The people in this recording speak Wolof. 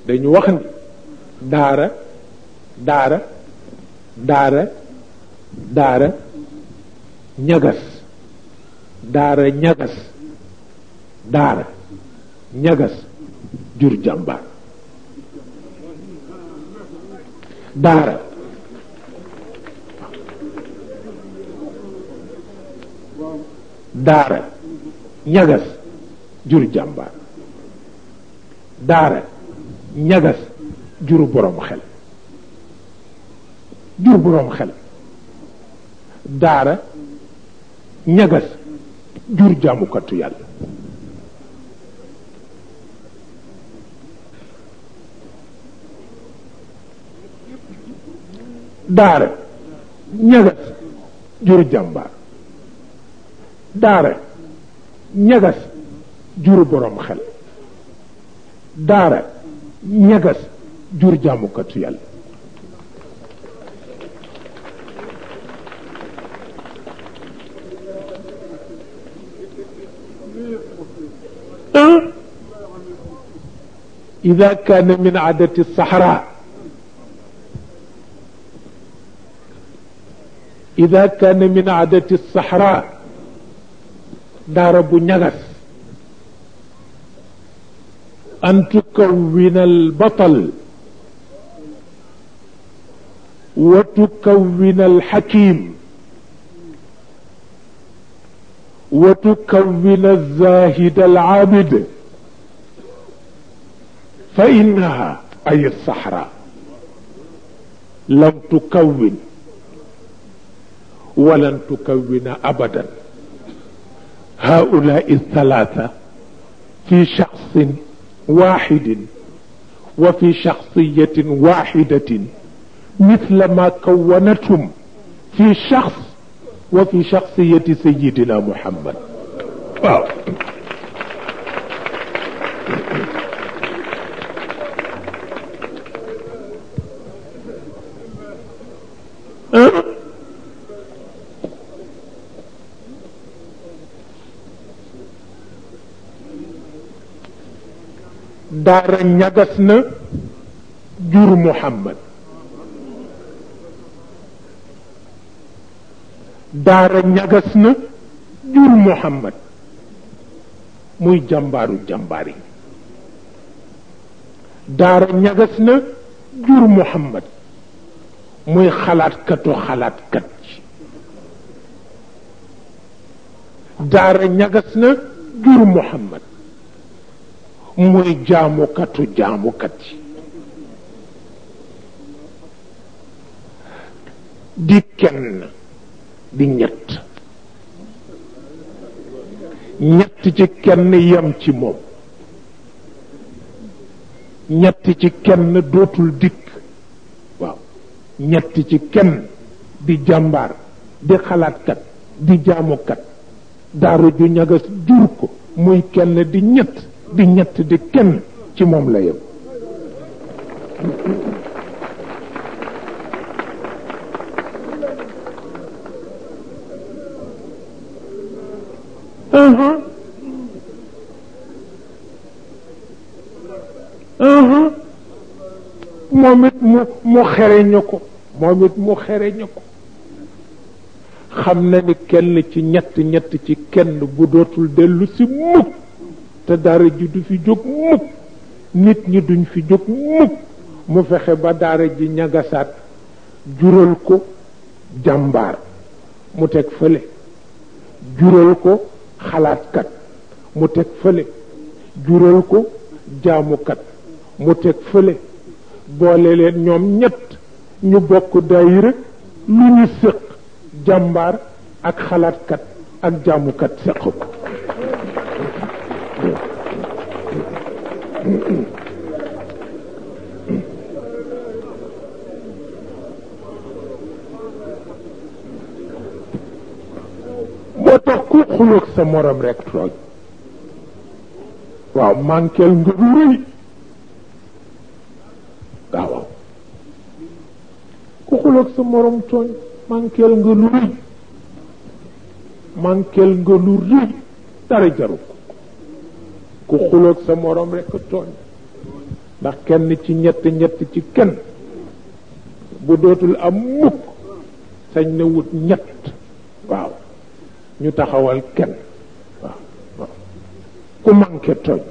dañu wax ni daara daara daara daara ñagas daara ñagas daara ñagas jur jàmbaar daara daara ñagas jur jàmbaar daara ñagas jur borom xel jur borom xel daara ñagas jur jaamukatu yàlla daara ñagas jur jàmbaar daara ñagas jur borom xel daara ñagas jur jaamukatu yàlla إذا كان من عادة الصحراء إذا كان من عادة الصحراء دار بو نغس أن تكون البطل وتكون الحكيم وتكون الزاهد العابد فإنها أي الصحراء لم تكون ولن تكون أبدا هؤلاء الثلاثة في شخص واحد وفي شخصية واحدة مثل ما كونتهم في شخص وفي شخصية سيدنا محمد. daara ñagas na jur Muhammad daara ñagas na jur Muhammad muy jàmbaaru jàmbaar yi daara ñagas na jur Muhammad muy xalaatkatu xalaatkat ci daara ñagas na jur Muhammad muy jaamukatu jaamukat yi di kenn di ñett ñett ci kenn yam ci moom ñett ci kenn dootul dikk waaw ñett ci kenn di jàmbaar di xalaatkat di jaamukat daaru ju ñagas jur ko muy kenn di ñett di ñett di kenn ci moom la yem moom it mu xereñu ko moom it mu xereñu ko xam na ni kenn ci ñett ñett ci kenn bu dootul dellu si mukk te daara ji du fi jóg mukk nit ñi duñ fi jóg mukk mu fexe ba daara ji ñagasaat jural ko jàmbaar mu teg fële jural ko xalaatkat mu teg fële jural ko jaamukat mu teg fële boole leen ñoom ñett ñu bokk daayira lu ñu séq jàmbaar ak xalaatkat ak jaamukat séq ko moo tax ku xuloog sa morom rek tooñ waaw manqueel nga lu rëy waaw ku xuloog sa morom tooñ manqueel nga lu rëy manqueel nga lu rëy dara jaru ko ku xuloog sa morom rek tooñ ndax kenn ci ñett ci kenn bu dootul am mukk sañ na wut ñett waaw ñu taxawal kenn waaw ku manqué tooñ